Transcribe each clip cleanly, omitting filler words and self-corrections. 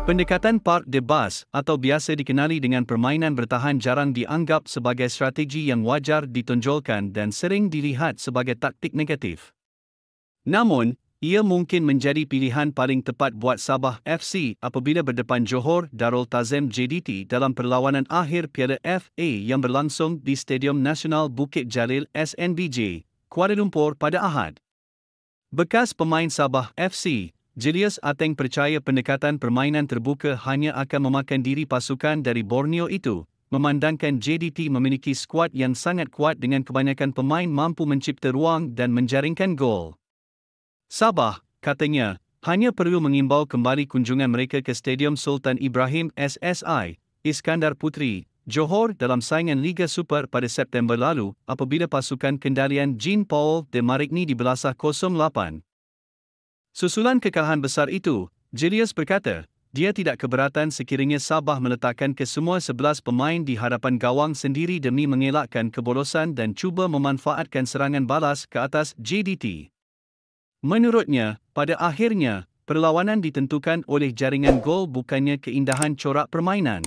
Pendekatan Parc des Bas atau biasa dikenali dengan permainan bertahan jarang dianggap sebagai strategi yang wajar ditonjolkan dan sering dilihat sebagai taktik negatif. Namun, ia mungkin menjadi pilihan paling tepat buat Sabah FC apabila berdepan Johor Darul Tazim JDT dalam perlawanan akhir Piala FA yang berlangsung di Stadium Nasional Bukit Jalil SNBJ, Kuala Lumpur pada Ahad. Bekas pemain Sabah FC, Julius Ateng percaya pendekatan permainan terbuka hanya akan memakan diri pasukan dari Borneo itu, memandangkan JDT memiliki skuad yang sangat kuat dengan kebanyakan pemain mampu mencipta ruang dan menjaringkan gol. Sabah, katanya, hanya perlu mengimbau kembali kunjungan mereka ke Stadium Sultan Ibrahim SSI, Iskandar Puteri, Johor dalam saingan Liga Super pada September lalu apabila pasukan kendalian Jean Paul de Marigny dibelasah 0-8. Susulan kekalahan besar itu, Julius berkata, dia tidak keberatan sekiranya Sabah meletakkan kesemua 11 pemain di hadapan gawang sendiri demi mengelakkan kebolosan dan cuba memanfaatkan serangan balas ke atas JDT. Menurutnya, pada akhirnya, perlawanan ditentukan oleh jaringan gol bukannya keindahan corak permainan.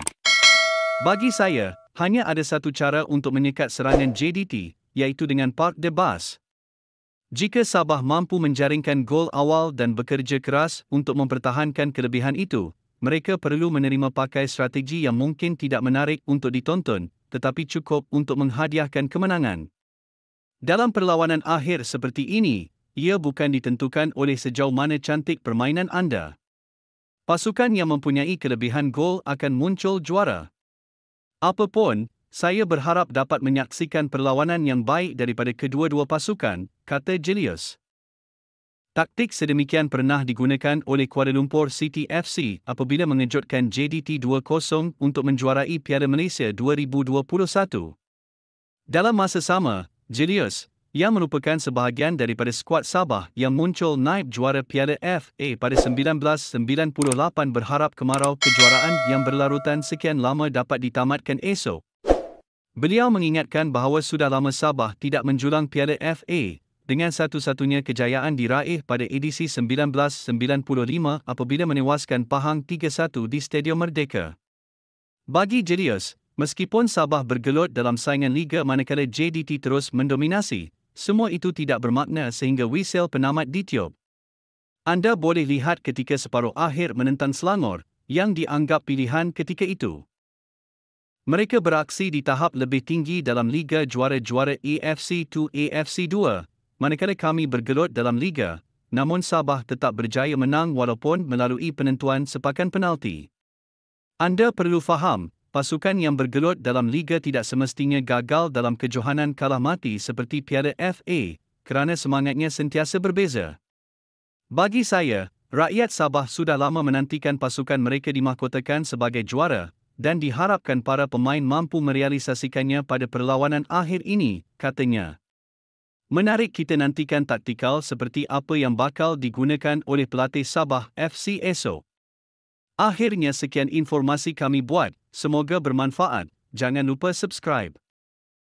Bagi saya, hanya ada satu cara untuk menyekat serangan JDT, iaitu dengan Parc des Bas. Jika Sabah mampu menjaringkan gol awal dan bekerja keras untuk mempertahankan kelebihan itu, mereka perlu menerima pakai strategi yang mungkin tidak menarik untuk ditonton, tetapi cukup untuk menghadiahkan kemenangan. Dalam perlawanan akhir seperti ini, ia bukan ditentukan oleh sejauh mana cantik permainan anda. Pasukan yang mempunyai kelebihan gol akan muncul juara. Apapun, saya berharap dapat menyaksikan perlawanan yang baik daripada kedua-dua pasukan, kata Julius. Taktik sedemikian pernah digunakan oleh Kuala Lumpur City FC apabila mengejutkan JDT 2-0 untuk menjuarai Piala Malaysia 2021. Dalam masa sama, Julius, yang merupakan sebahagian daripada skuad Sabah yang muncul naib juara Piala FA pada 1998 berharap kemarau kejuaraan yang berlarutan sekian lama dapat ditamatkan esok. Beliau mengingatkan bahawa sudah lama Sabah tidak menjulang Piala FA, dengan satu-satunya kejayaan diraih pada edisi 1995 apabila menewaskan Pahang 3-1 di Stadium Merdeka. Bagi Julius, meskipun Sabah bergelut dalam saingan liga manakala JDT terus mendominasi, semua itu tidak bermakna sehingga whistle penamat ditiup. Anda boleh lihat ketika separuh akhir menentang Selangor, yang dianggap pilihan ketika itu. Mereka beraksi di tahap lebih tinggi dalam Liga Juara-Juara AFC 2 AFC 2, manakala kami bergelut dalam Liga, namun Sabah tetap berjaya menang walaupun melalui penentuan sepakan penalti. Anda perlu faham, pasukan yang bergelut dalam Liga tidak semestinya gagal dalam kejohanan kalah mati seperti Piala FA, kerana semangatnya sentiasa berbeza. Bagi saya, rakyat Sabah sudah lama menantikan pasukan mereka dimahkotakan sebagai juara, dan diharapkan para pemain mampu merealisasikannya pada perlawanan akhir ini, katanya. Menarik kita nantikan taktikal seperti apa yang bakal digunakan oleh pelatih Sabah FC esok. Akhirnya sekian informasi kami buat, semoga bermanfaat, jangan lupa subscribe.